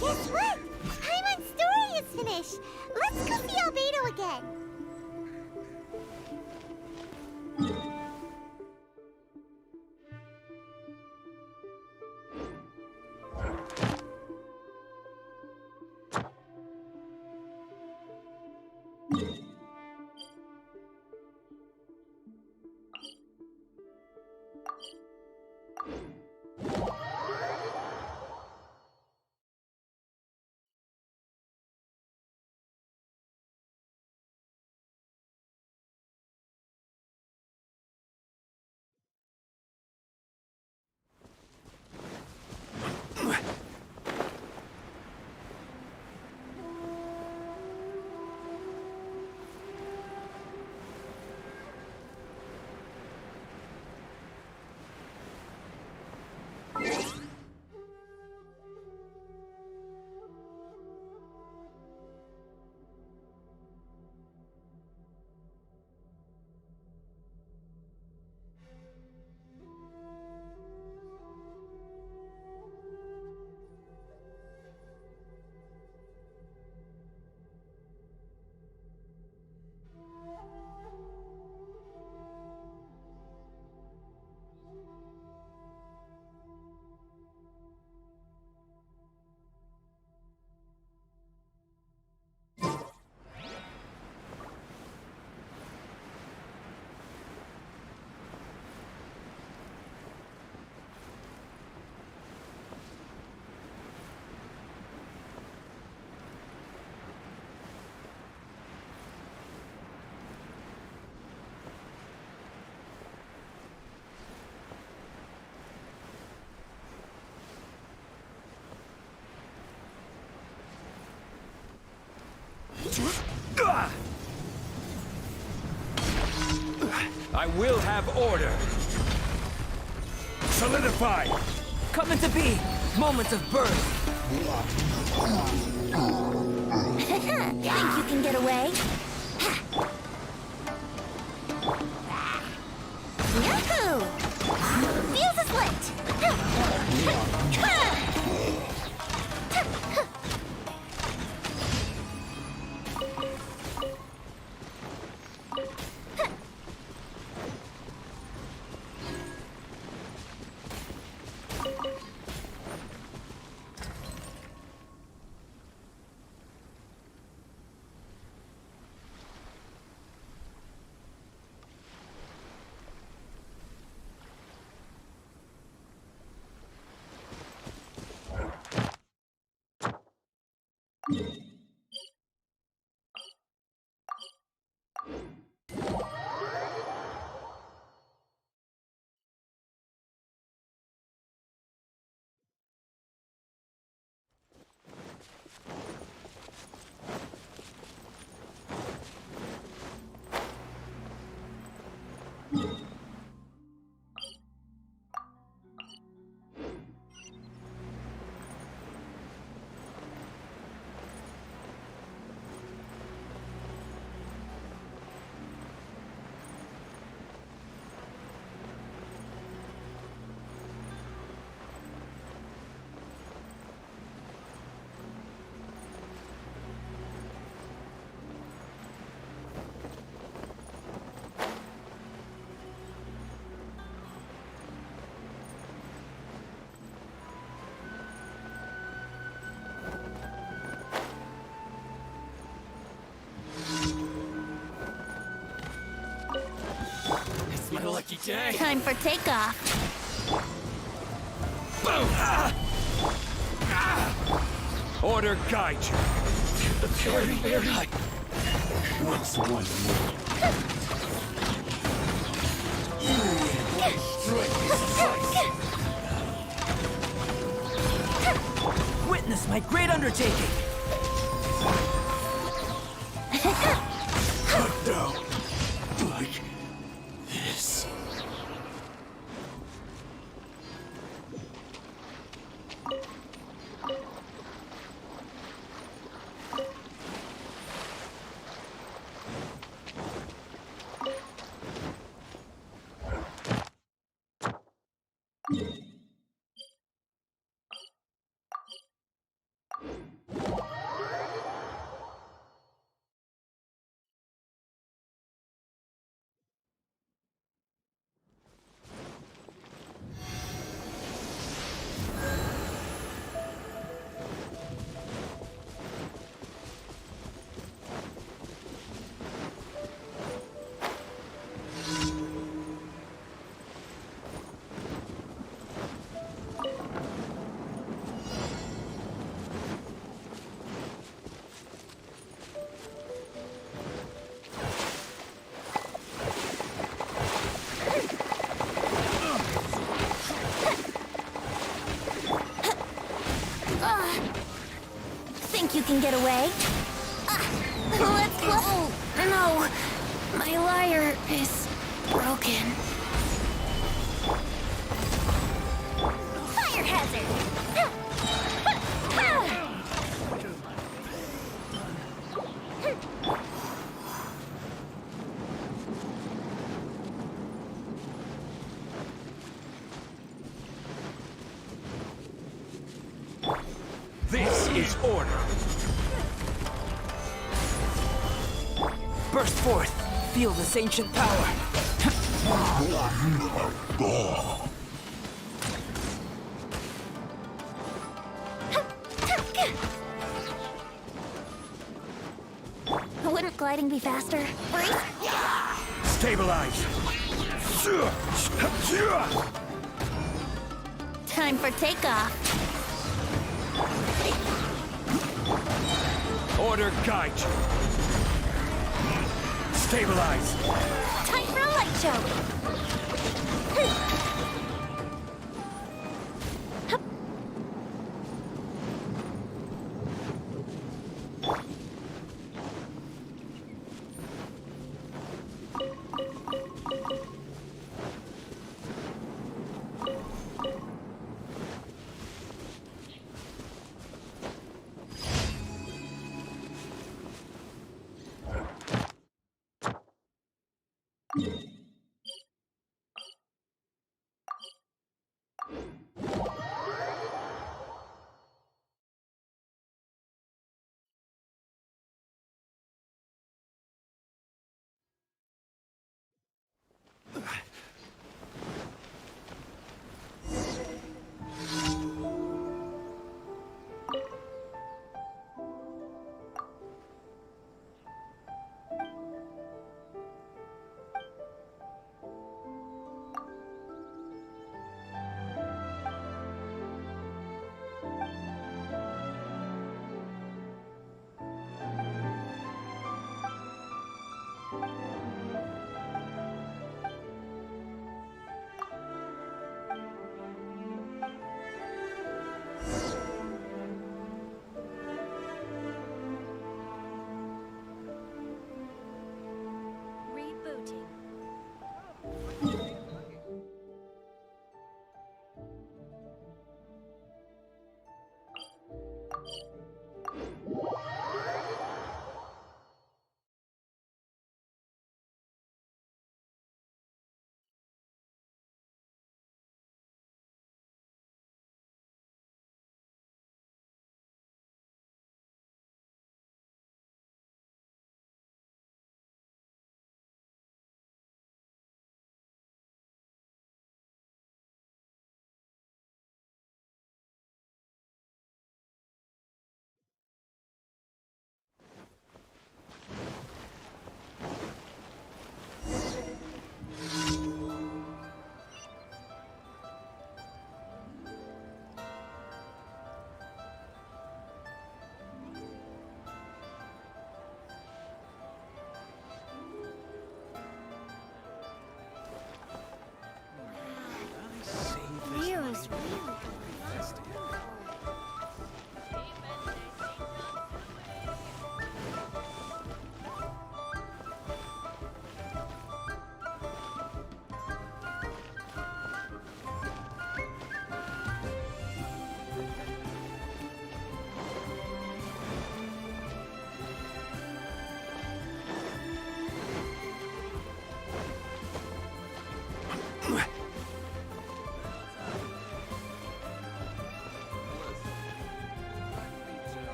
Guess what? Paimon's story is finished. Let's go see Albedo again. I will have order. Solidify! Coming to be! Moment of birth! Think you can get away? Yahoo! Fuse is lit! It's my lucky day. Time for takeoff. Boom! Order guide you. Very high. What's one more? Witness my great undertaking! Cut down. Like this. Think you can get away? Let's go! No! My lyre is broken. Fire hazard! This is order. Burst forth. Feel this ancient power. Wouldn't gliding be faster? Stabilize. Time for takeoff. Order guide you. Stabilize. Time for a light show.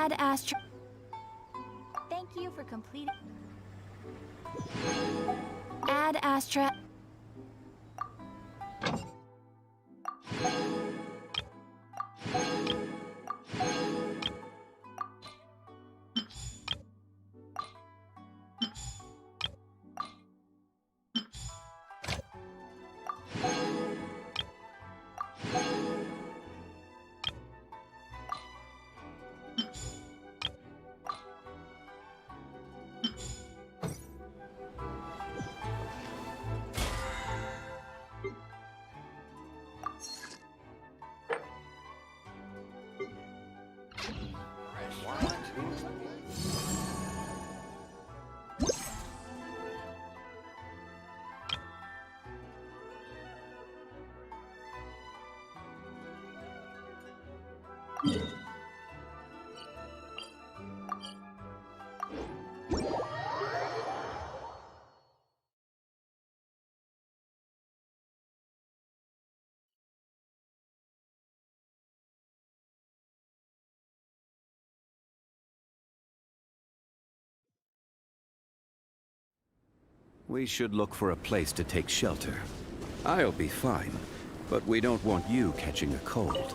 Add Astra. Thank you for completing. Add Astra. We should look for a place to take shelter. I'll be fine, but we don't want you catching a cold.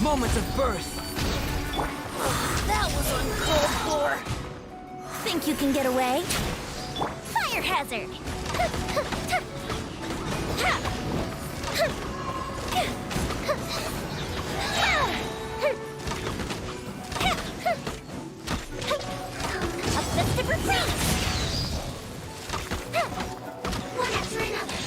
Moment of birth. That was uncalled for. Think you can get away? Fire hazard! A festival freeze! One after another.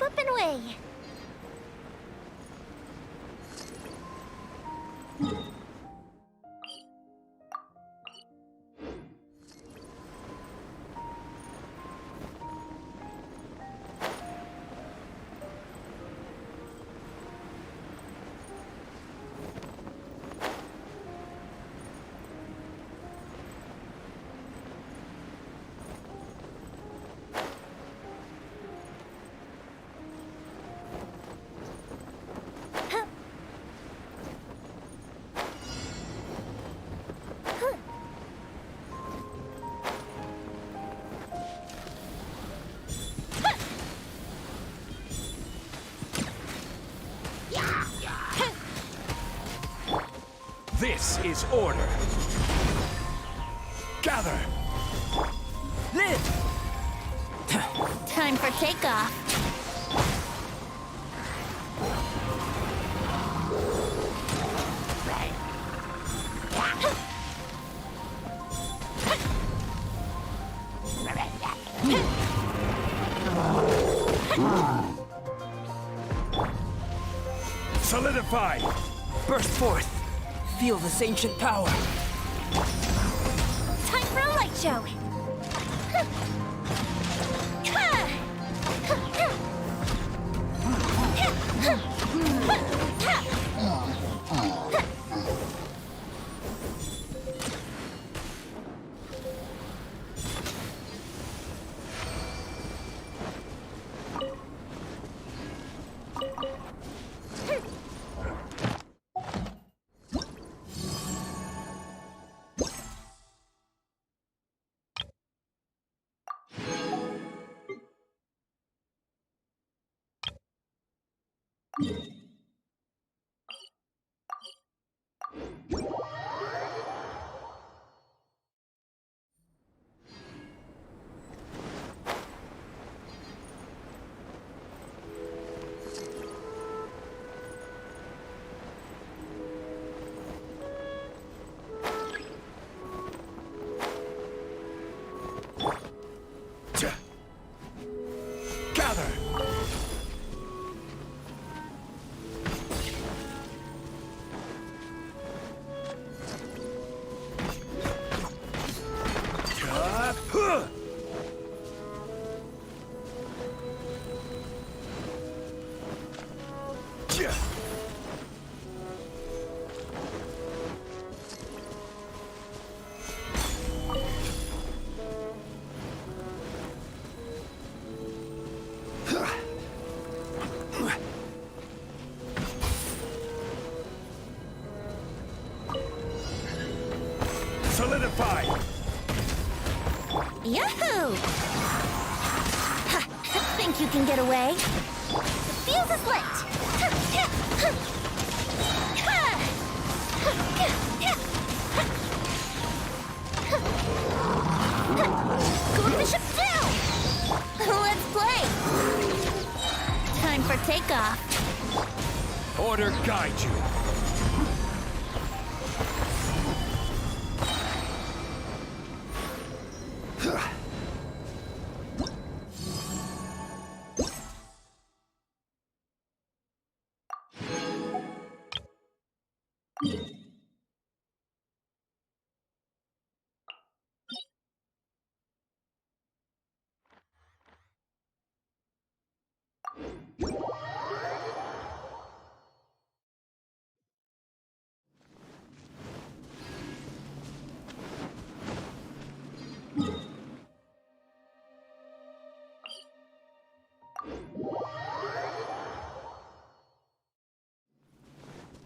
Up and away! This is order. Gather. Live! Time for takeoff. Solidify. Burst forth. Feel this ancient power. Time for a light show. Gather. Solidify! Yahoo! Ha! Think you can get away? The fuse is lit! Cool the ship down! Let's play! Time for takeoff. Order guide you.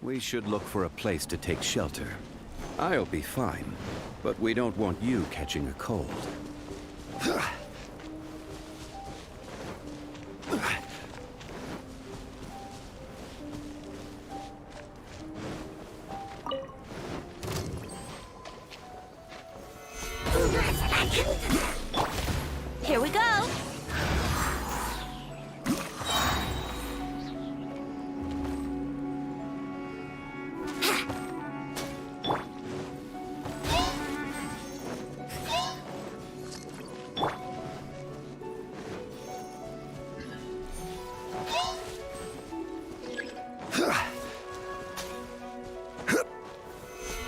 We should look for a place to take shelter. I'll be fine, but we don't want you catching a cold. Here we go!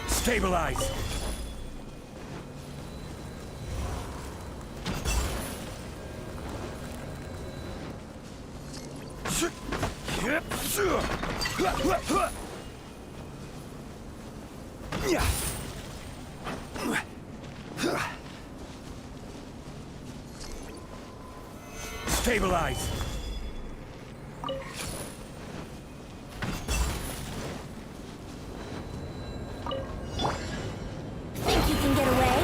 Stabilize! Stabilize! Think you can get away?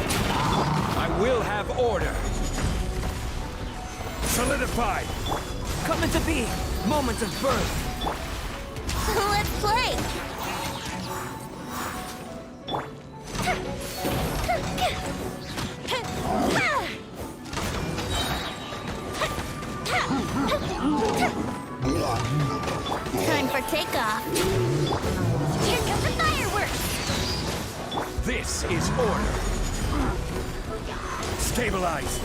I will have order! Solidify! Coming to be! Moments of birth! Let's play! Time for takeoff. Here comes the fireworks! This is order! Stabilize!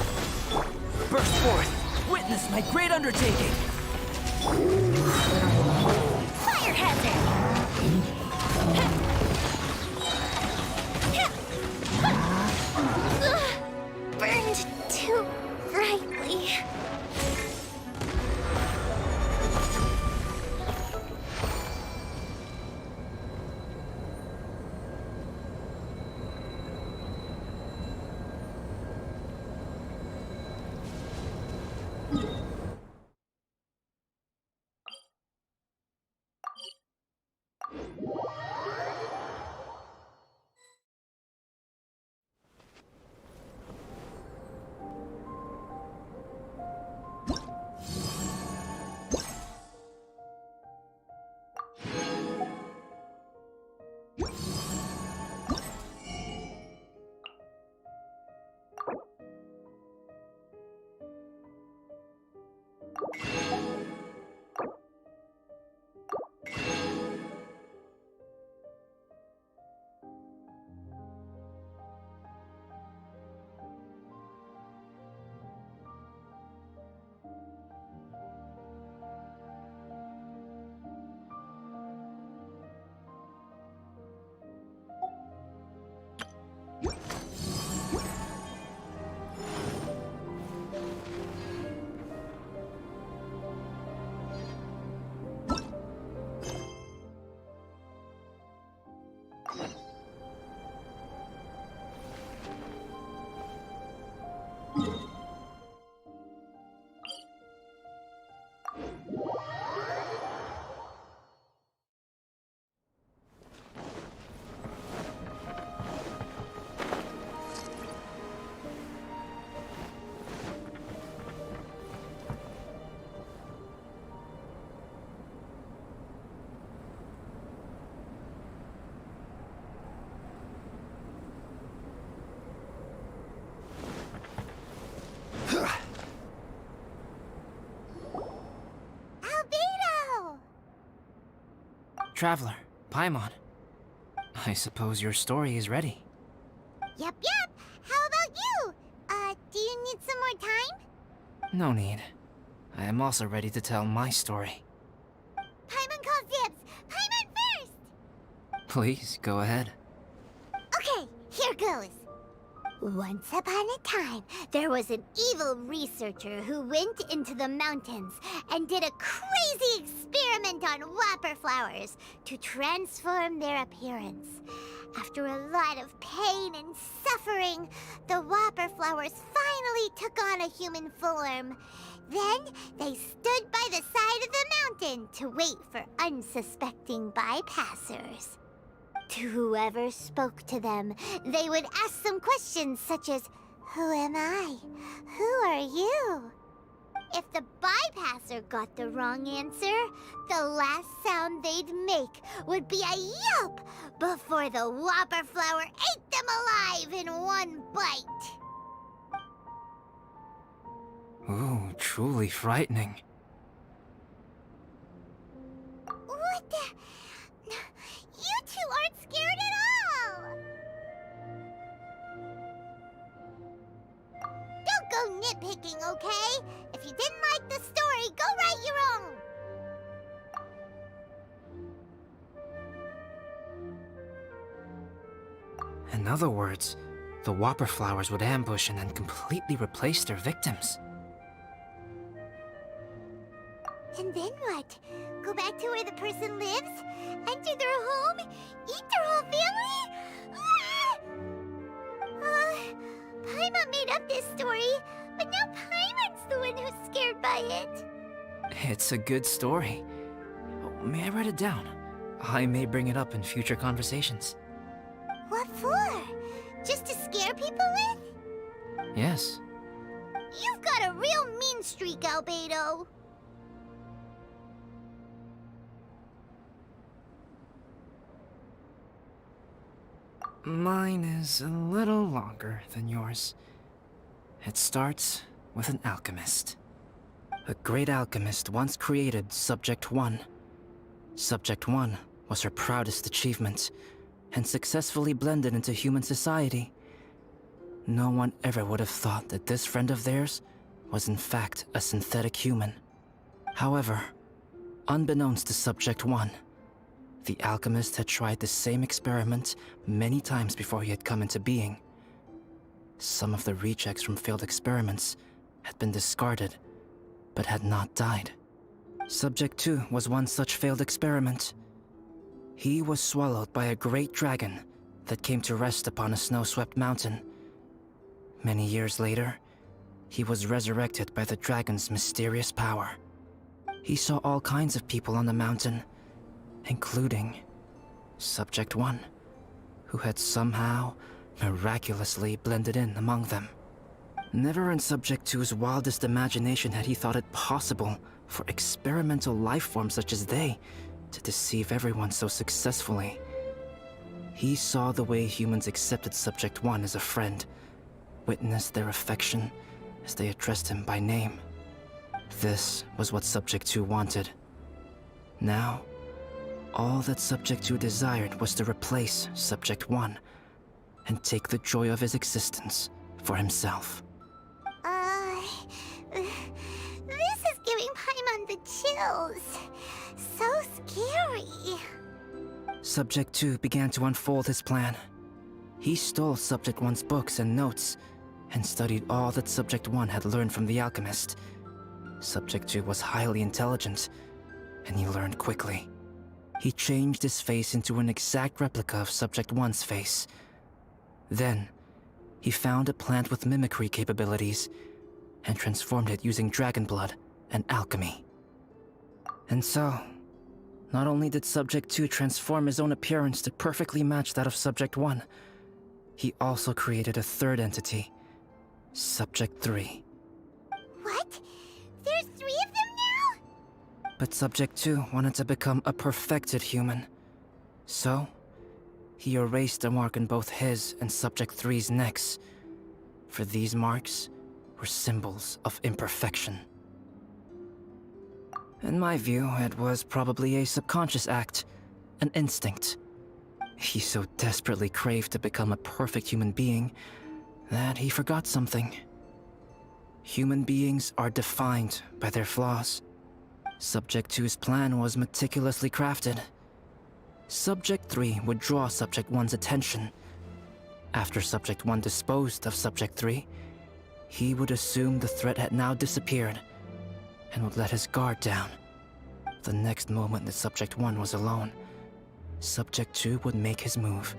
Burst forth! Witness my great undertaking! Fire hazard! Burned too brightly. Traveler, Paimon. I suppose your story is ready. Yep. How about you? Do you need some more time? No need. I am also ready to tell my story. Paimon calls dibs. Paimon first! Please, go ahead. Okay, here goes. Once upon a time, there was an evil researcher who went into the mountains and did a crazy experiment on whopper flowers to transform their appearance. After a lot of pain and suffering, the whopper flowers finally took on a human form. Then they stood by the side of the mountain to wait for unsuspecting bypassers. To whoever spoke to them, they would ask some questions such as, "Who am I? Who are you?" If the bypasser got the wrong answer, the last sound they'd make would be a yelp before the whopper flower ate them alive in one bite. Ooh, truly frightening. What the? You two aren't scared at all! Don't go nitpicking, okay? If you didn't like the story, go write your own! In other words, the whopper flowers would ambush and then completely replace their victims. And then what? Go back to where the person lives? Enter their home? Eat their whole family? Paimon made up this story, but now Paimon's the one who's scared by it. It's a good story. May I write it down? I may bring it up in future conversations. What for? Just to scare people with? Yes. You've got a real mean streak, Albedo. Mine is a little longer than yours. It starts with an alchemist. A great alchemist once created Subject 1. Subject 1 was her proudest achievement, and successfully blended into human society. No one ever would have thought that this friend of theirs was in fact a synthetic human. However, unbeknownst to Subject 1, the alchemist had tried the same experiment many times before he had come into being. Some of the rejects from failed experiments had been discarded, but had not died. Subject 2 was one such failed experiment. He was swallowed by a great dragon that came to rest upon a snow-swept mountain. Many years later, he was resurrected by the dragon's mysterious power. He saw all kinds of people on the mountain, including Subject 1, who had somehow miraculously blended in among them. Never in Subject 2's wildest imagination had he thought it possible for experimental life forms such as they to deceive everyone so successfully. He saw the way humans accepted Subject 1 as a friend, witnessed their affection as they addressed him by name. This was what Subject 2 wanted. Now, all that Subject 2 desired was to replace Subject 1 and take the joy of his existence for himself. This is giving Paimon the chills. So scary. Subject 2 began to unfold his plan. He stole Subject 1's books and notes and studied all that Subject 1 had learned from the alchemist. Subject 2 was highly intelligent, and he learned quickly. He changed his face into an exact replica of Subject 1's face. Then, he found a plant with mimicry capabilities and transformed it using dragon blood and alchemy. And so, not only did Subject 2 transform his own appearance to perfectly match that of Subject 1, he also created a third entity, Subject 3. What? There's 3 of them now? But Subject 2 wanted to become a perfected human. So, he erased a mark in both his and Subject 3's necks. For these marks were symbols of imperfection. In my view, it was probably a subconscious act, an instinct. He so desperately craved to become a perfect human being that he forgot something. Human beings are defined by their flaws. Subject 2's plan was meticulously crafted. Subject 3 would draw Subject 1's attention. After Subject 1 disposed of Subject 3, he would assume the threat had now disappeared and would let his guard down. The next moment that Subject 1 was alone, Subject 2 would make his move.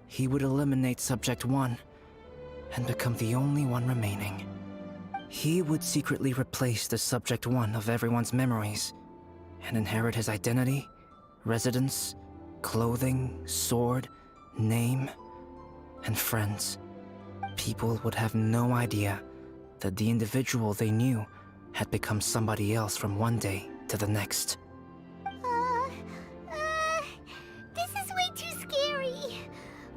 He would eliminate Subject 1 and become the only one remaining. He would secretly replace the Subject 1 of everyone's memories and inherit his identity, residence, clothing, sword, name, and friends. People would have no idea that the individual they knew had become somebody else from one day to the next. This is way too scary.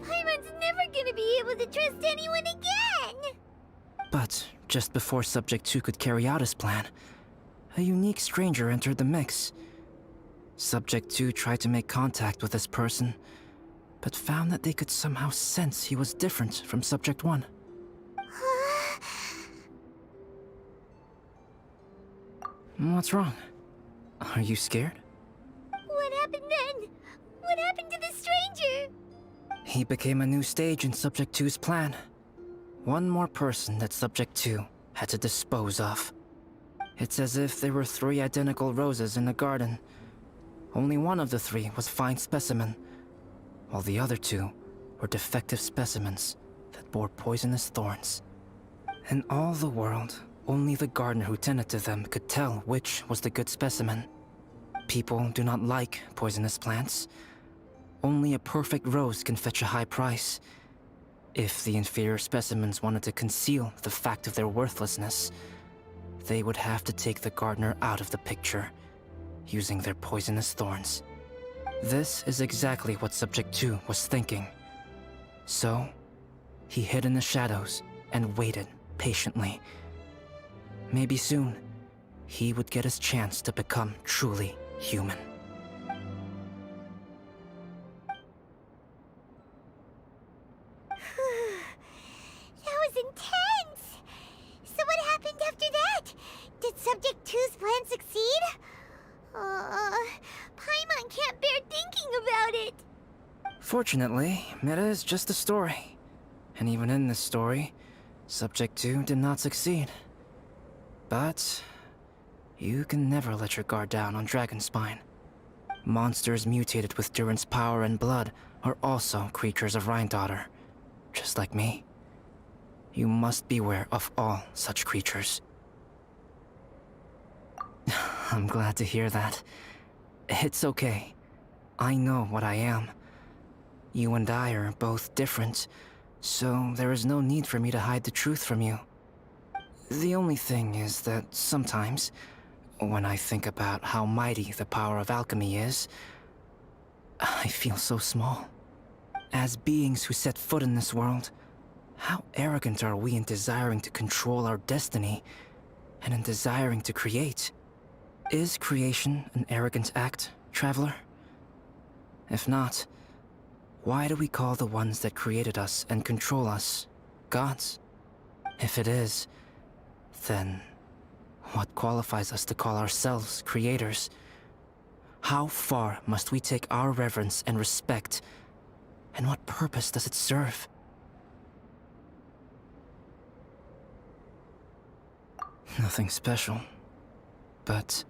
Paimon's never gonna be able to trust anyone again. But just before Subject 2 could carry out his plan, a unique stranger entered the mix. Subject 2 tried to make contact with this person, but found that they could somehow sense he was different from Subject 1. What's wrong? Are you scared? What happened then? What happened to the stranger? He became a new stage in Subject 2's plan. One more person that Subject 2 had to dispose of. It's as if there were 3 identical roses in a garden. Only one of the 3 was fine specimen, while the other 2 were defective specimens that bore poisonous thorns. In all the world, only the gardener who tended to them could tell which was the good specimen. People do not like poisonous plants. Only a perfect rose can fetch a high price. If the inferior specimens wanted to conceal the fact of their worthlessness, they would have to take the gardener out of the picture, using their poisonous thorns. This is exactly what Subject 2 was thinking. So, he hid in the shadows and waited patiently. Maybe soon, he would get his chance to become truly human. That was intense! So what happened after that? Did Subject 2's plan succeed? Paimon can't bear thinking about it. Fortunately, it is just a story. And even in this story, Subject 2 did not succeed. But you can never let your guard down on Dragonspine. Monsters mutated with Durin's power and blood are also creatures of Rhine-Daughter, just like me. You must beware of all such creatures. I'm glad to hear that. It's okay. I know what I am. You and I are both different, so there is no need for me to hide the truth from you. The only thing is that sometimes, when I think about how mighty the power of alchemy is, I feel so small. As beings who set foot in this world, how arrogant are we in desiring to control our destiny, and in desiring to create? Is creation an arrogant act, traveler? If not, why do we call the ones that created us and control us gods? If it is, then what qualifies us to call ourselves creators? How far must we take our reverence and respect, and what purpose does it serve? Nothing special, but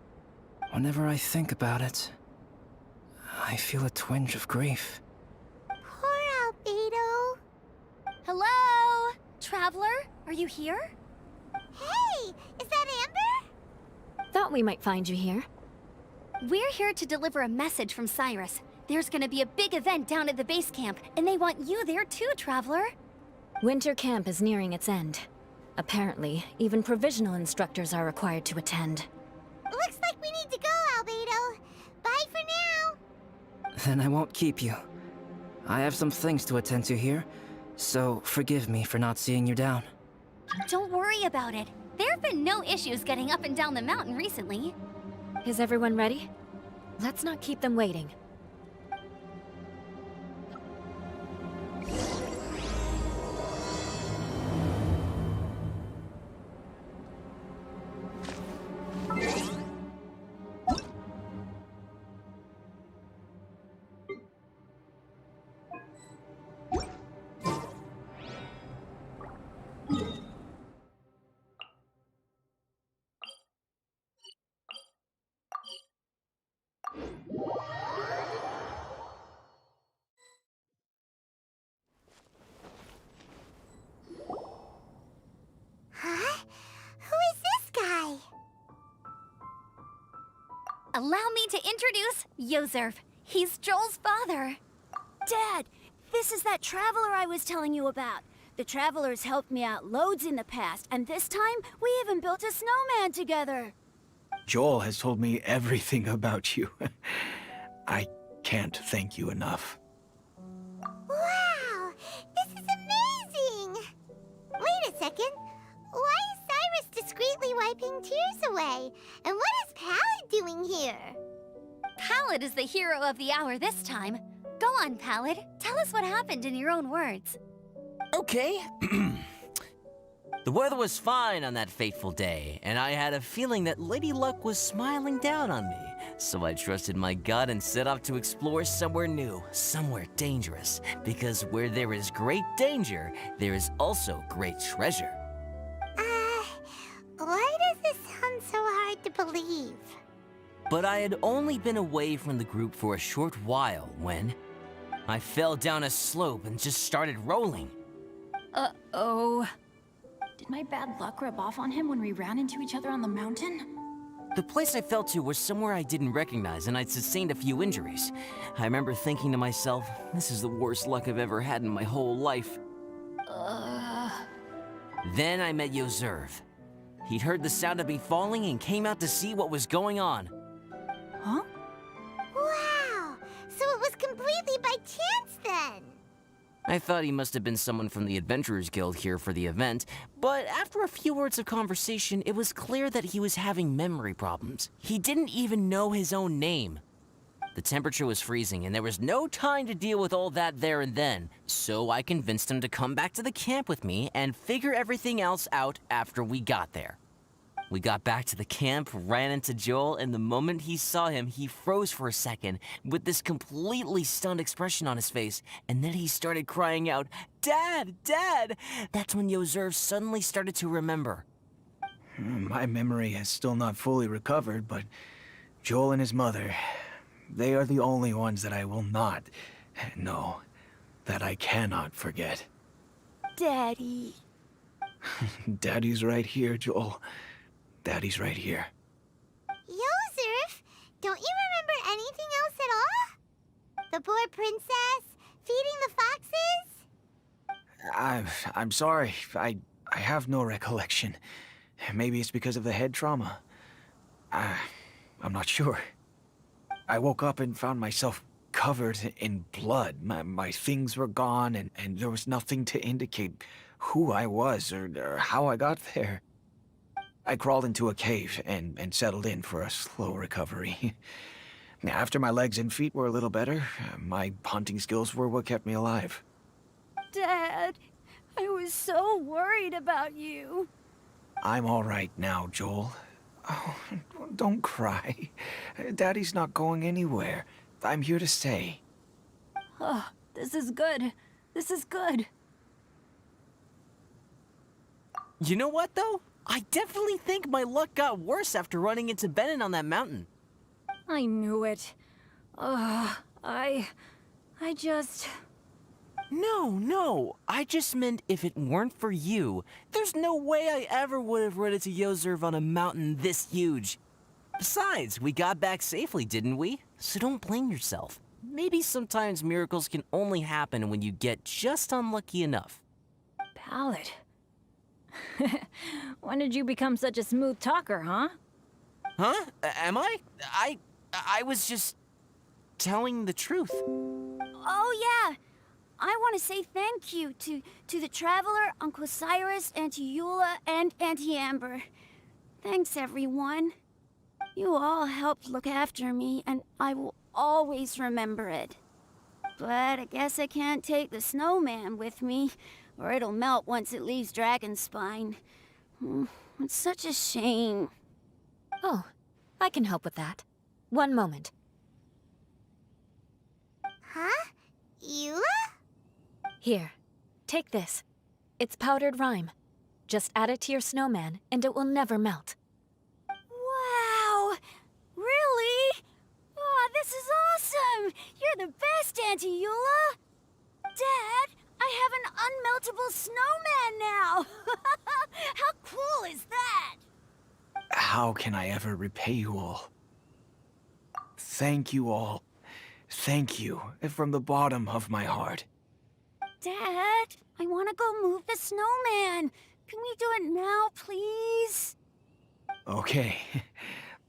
whenever I think about it, I feel a twinge of grief. Poor Albedo. Hello? Traveler, are you here? Hey, is that Amber? Thought we might find you here. We're here to deliver a message from Cyrus. There's gonna be a big event down at the base camp, and they want you there too, Traveler. Winter camp is nearing its end. Apparently, even provisional instructors are required to attend. Looks like we need to go, Albedo. Bye for now. Then I won't keep you. I have some things to attend to here, so forgive me for not seeing you down. Don't worry about it. There have been no issues getting up and down the mountain recently. Is everyone ready? Let's not keep them waiting. Allow me to introduce Yozerv. He's Joel's father. Dad, this is that traveler I was telling you about. The traveler's helped me out loads in the past, and this time, we even built a snowman together. Joel has told me everything about you. I can't thank you enough. Wow! This is amazing! Wait a second. Why is Cyrus discreetly wiping tears away? And what is Pallid doing here? Pallid is the hero of the hour this time. Go on, Pallid. Tell us what happened in your own words. Okay. The weather was fine on that fateful day, and I had a feeling that Lady Luck was smiling down on me. So I trusted my gut and set off to explore somewhere new, somewhere dangerous. Because where there is great danger, there is also great treasure. Why does this sound so hard to believe? But I had only been away from the group for a short while when I fell down a slope and just started rolling. Uh-oh. Did my bad luck rub off on him when we ran into each other on the mountain? The place I fell to was somewhere I didn't recognize, and I'd sustained a few injuries. I remember thinking to myself, this is the worst luck I've ever had in my whole life. Then I met Yozerv. He'd heard the sound of me falling and came out to see what was going on. Huh? Wow! So it was completely by chance then! I thought he must have been someone from the Adventurers Guild here for the event, but after a few words of conversation, it was clear that he was having memory problems. He didn't even know his own name. The temperature was freezing, and there was no time to deal with all that there and then, so I convinced him to come back to the camp with me and figure everything else out after we got there. We got back to the camp, ran into Joel, and the moment he saw him, he froze for a second with this completely stunned expression on his face, and then he started crying out, "Dad! Dad!" That's when Yozerv suddenly started to remember. My memory has still not fully recovered, but Joel and his mother, they are the only ones that I will not, no, that I cannot forget. Daddy. Daddy's right here, Joel. Daddy's right here. Yozerf, don't you remember anything else at all? The poor princess? Feeding the foxes? I'm sorry. I have no recollection. Maybe it's because of the head trauma. I'm not sure. I woke up and found myself covered in blood. My things were gone, and there was nothing to indicate who I was or how I got there. I crawled into a cave and settled in for a slow recovery. After my legs and feet were a little better, my hunting skills were what kept me alive. Dad, I was so worried about you. I'm all right now, Joel. Oh, don't cry. Daddy's not going anywhere. I'm here to stay. Oh, this is good. This is good. You know what, though? I definitely think my luck got worse after running into Benin on that mountain. I knew it. I just... No. I just meant if it weren't for you, there's no way I ever would have run into Yozerv on a mountain this huge. Besides, we got back safely, didn't we? So don't blame yourself. Maybe sometimes miracles can only happen when you get just unlucky enough. Pallid. When did you become such a smooth talker, huh? Huh? Am I? I was just telling the truth. Oh, yeah. I want to say thank you to the Traveler, Uncle Cyrus, Auntie Eula, and Auntie Amber. Thanks, everyone. You all helped look after me, and I will always remember it. But I guess I can't take the snowman with me, or it'll melt once it leaves Dragonspine. It's such a shame. Oh, I can help with that. One moment. Huh? Eula? Here, take this. It's powdered rime. Just add it to your snowman, and it will never melt. Wow! Really? Oh, this is awesome! You're the best, Auntie Eula! Dad, I have an unmeltable snowman now! How cool is that? How can I ever repay you all? Thank you all. Thank you from the bottom of my heart. Dad, I want to go move the snowman. Can we do it now, please? Okay.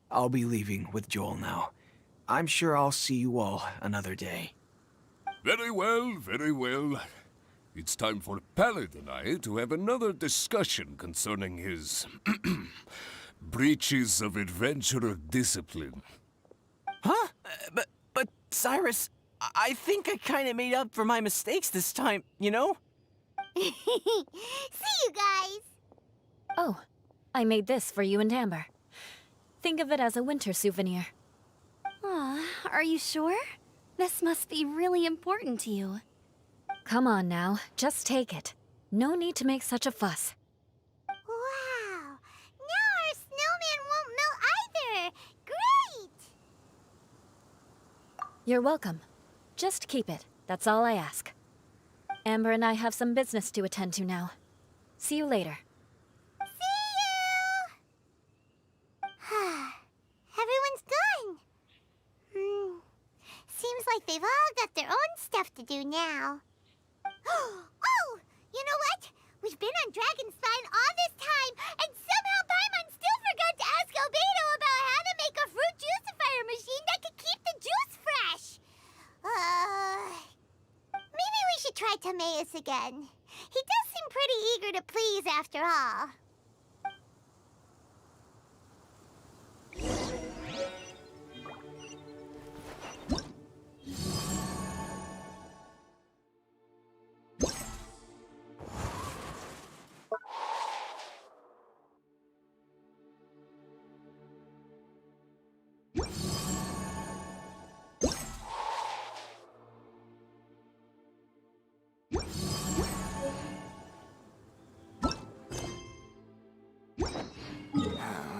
I'll be leaving with Joel now. I'm sure I'll see you all another day. Very well, very well. It's time for Pallet and I to have another discussion concerning his breaches of adventurer discipline. Huh? But Cyrus, I think I kind of made up for my mistakes this time, you know? See you guys! Oh, I made this for you and Amber. Think of it as a winter souvenir. Aw, are you sure? This must be really important to you. Come on now, just take it. No need to make such a fuss. Wow! Now our snowman won't melt either! Great! You're welcome. Just keep it, that's all I ask. Amber and I have some business to attend to now. See you later. See you! Everyone's gone. Seems like they've all got their own stuff to do now. Oh! You know what? We've been on Dragon Spine all this time, and somehow Paimon still forgot to ask Albedo about how to make a fruit juicifier machine that could keep the juice fresh. Maybe we should try Timaeus again. He does seem pretty eager to please after all.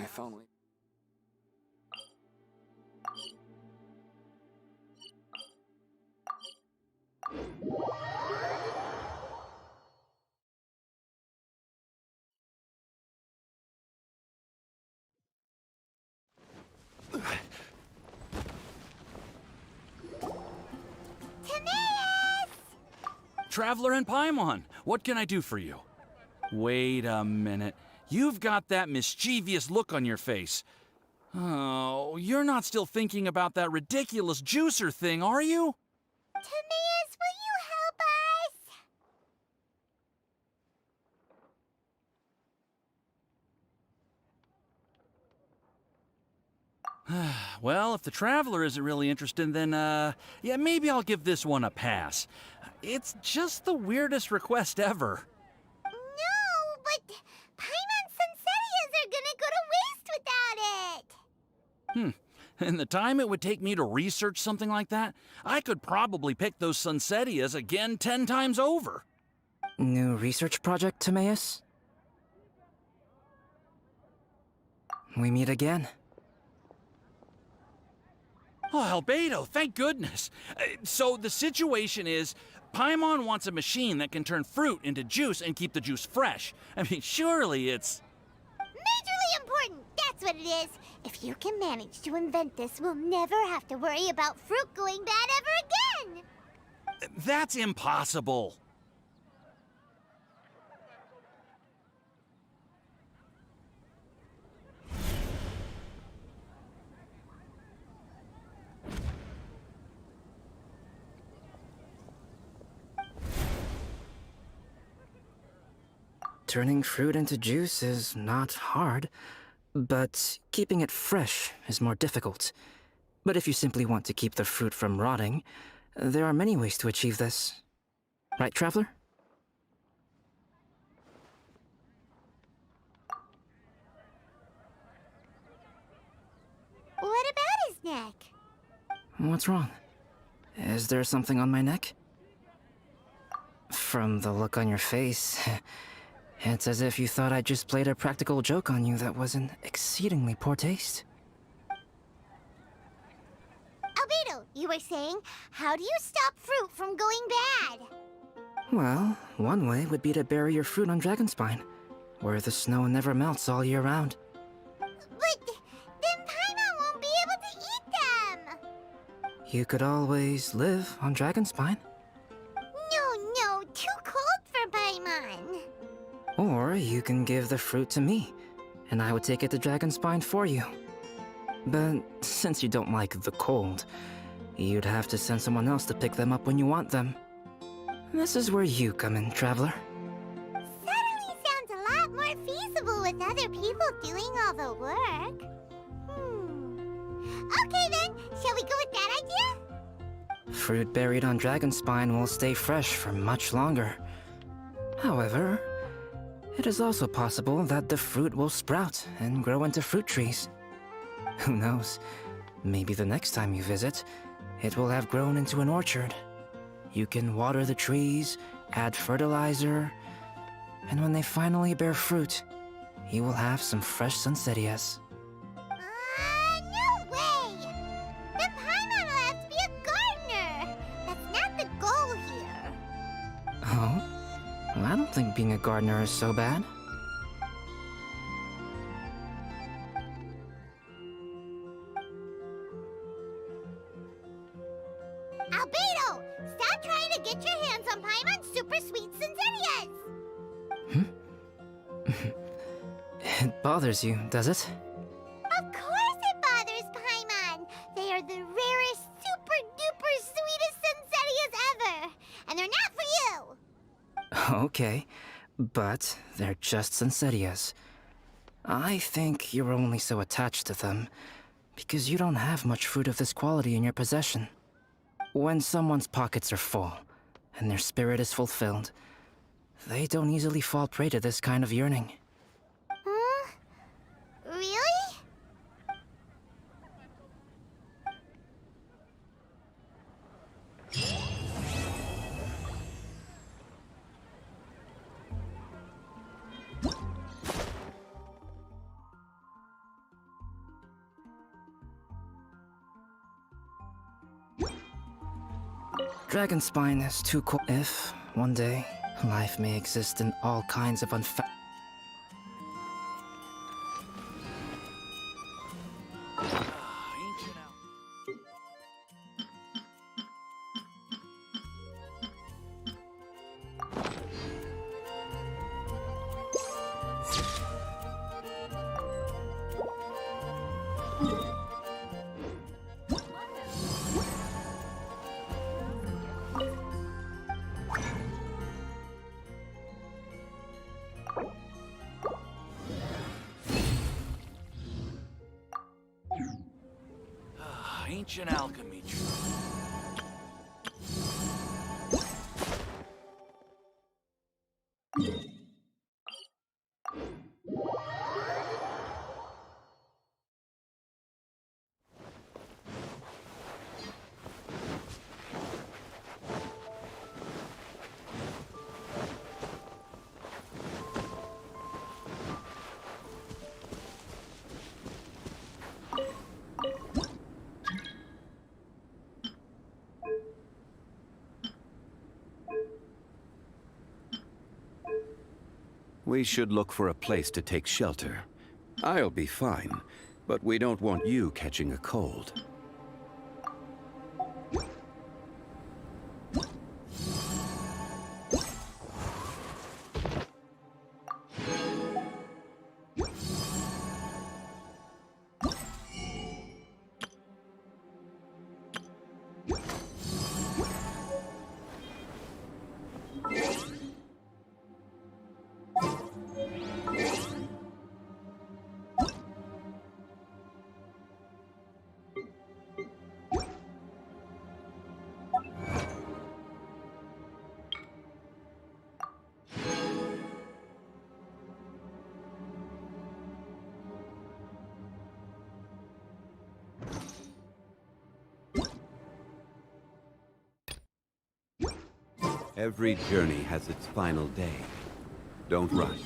If only. Traveler and Paimon, what can I do for you? Wait a minute. You've got that mischievous look on your face. Oh, you're not still thinking about that ridiculous juicer thing, are you? Timaeus, will you help us? Well, if the Traveler isn't really interested, then, yeah, maybe I'll give this one a pass. It's just the weirdest request ever. No, but Paimon's Sunsettias are gonna go to waste without it. And the time it would take me to research something like that, I could probably pick those Sunsettias again 10 times over. New research project, Timaeus? We meet again. Oh, Albedo, thank goodness. So the situation is, Paimon wants a machine that can turn fruit into juice and keep the juice fresh. I mean, surely it's... Majorly important, that's what it is. If you can manage to invent this, we'll never have to worry about fruit going bad ever again. That's impossible. Turning fruit into juice is not hard, but keeping it fresh is more difficult. But if you simply want to keep the fruit from rotting, there are many ways to achieve this. Right, Traveler? What about his neck? What's wrong? Is there something on my neck? From the look on your face, it's as if you thought I just played a practical joke on you that was in exceedingly poor taste. Albedo, you were saying, how do you stop fruit from going bad? Well, one way would be to bury your fruit on Dragonspine, where the snow never melts all year round. But then Paimon won't be able to eat them! You could always live on Dragonspine. No, too cold for Paimon. Or you can give the fruit to me, and I would take it to Dragonspine for you. But since you don't like the cold, you'd have to send someone else to pick them up when you want them. This is where you come in, Traveler. Suddenly sounds a lot more feasible with other people doing all the work. Okay then, shall we go with that idea? Fruit buried on Dragonspine will stay fresh for much longer. However, it is also possible that the fruit will sprout and grow into fruit trees. Who knows? Maybe the next time you visit, it will have grown into an orchard. You can water the trees, add fertilizer, and when they finally bear fruit, you will have some fresh sunsettias. No way! Then Paimon will have to be a gardener! That's not the goal here. Oh? Well, I don't think being a gardener is so bad. Albedo! Stop trying to get your hands on Paimon's super sweet Sinzenias! It bothers you, does it? Of course it bothers Paimon! They are the rarest, super-duper sweetest Sinzenias ever! And they're not for you! Okay, but they're just Sunsettias. I think you're only so attached to them because you don't have much fruit of this quality in your possession. When someone's pockets are full and their spirit is fulfilled, they don't easily fall prey to this kind of yearning. Huh? Really? Dragonspine is too cool. If, one day, life may exist in all kinds of Ancient alchemy. We should look for a place to take shelter. I'll be fine, but we don't want you catching a cold. Every journey has its final day. Don't rush.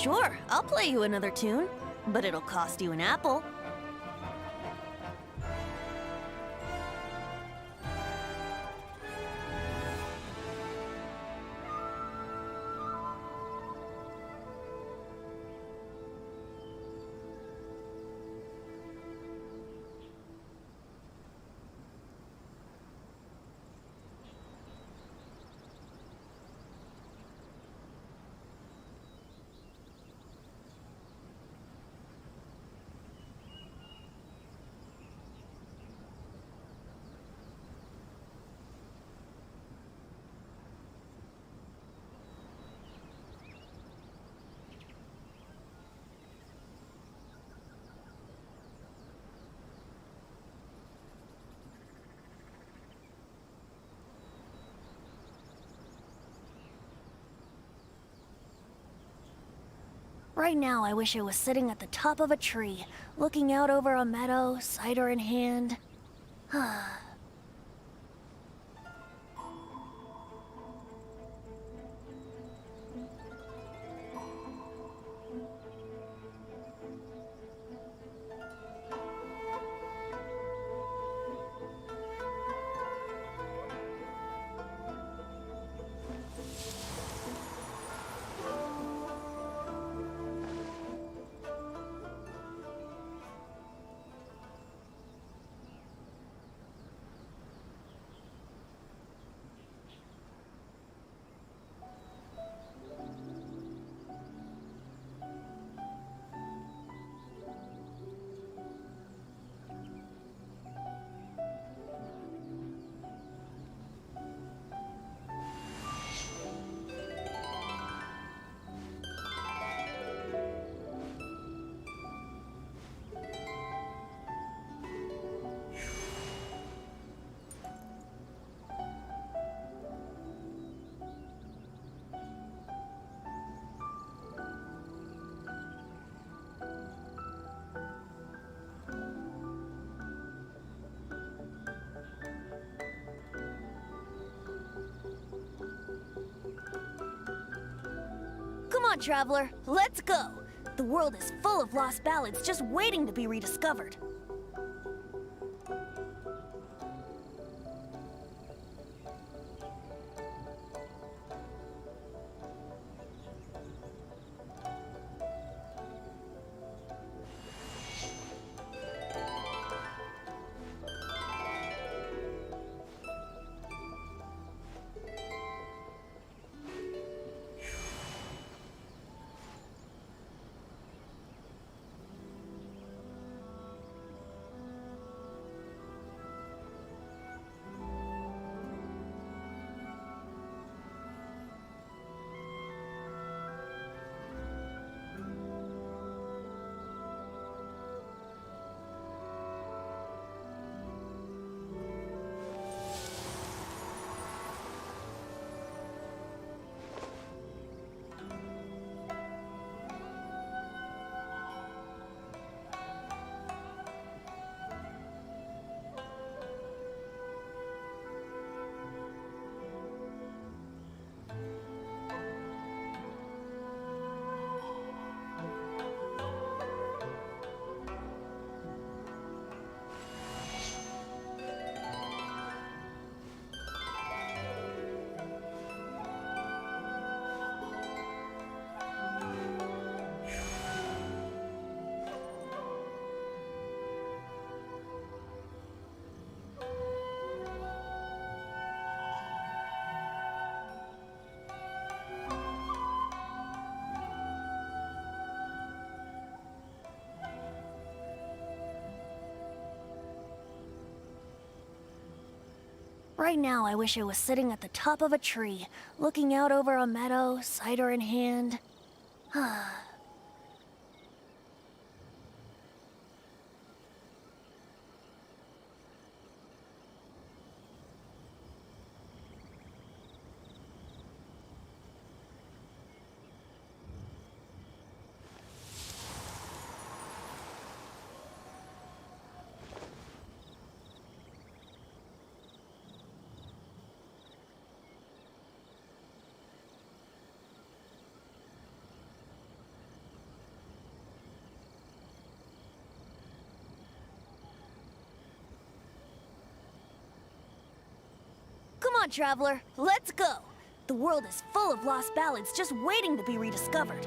Sure, I'll play you another tune, but it'll cost you an apple. Right now, I wish I was sitting at the top of a tree, looking out over a meadow, cider in hand. Come on, Traveler, let's go! The world is full of lost ballads just waiting to be rediscovered. Right now, I wish I was sitting at the top of a tree, looking out over a meadow, cider in hand. on, Traveler. Let's go. The world is full of lost ballads just waiting to be rediscovered.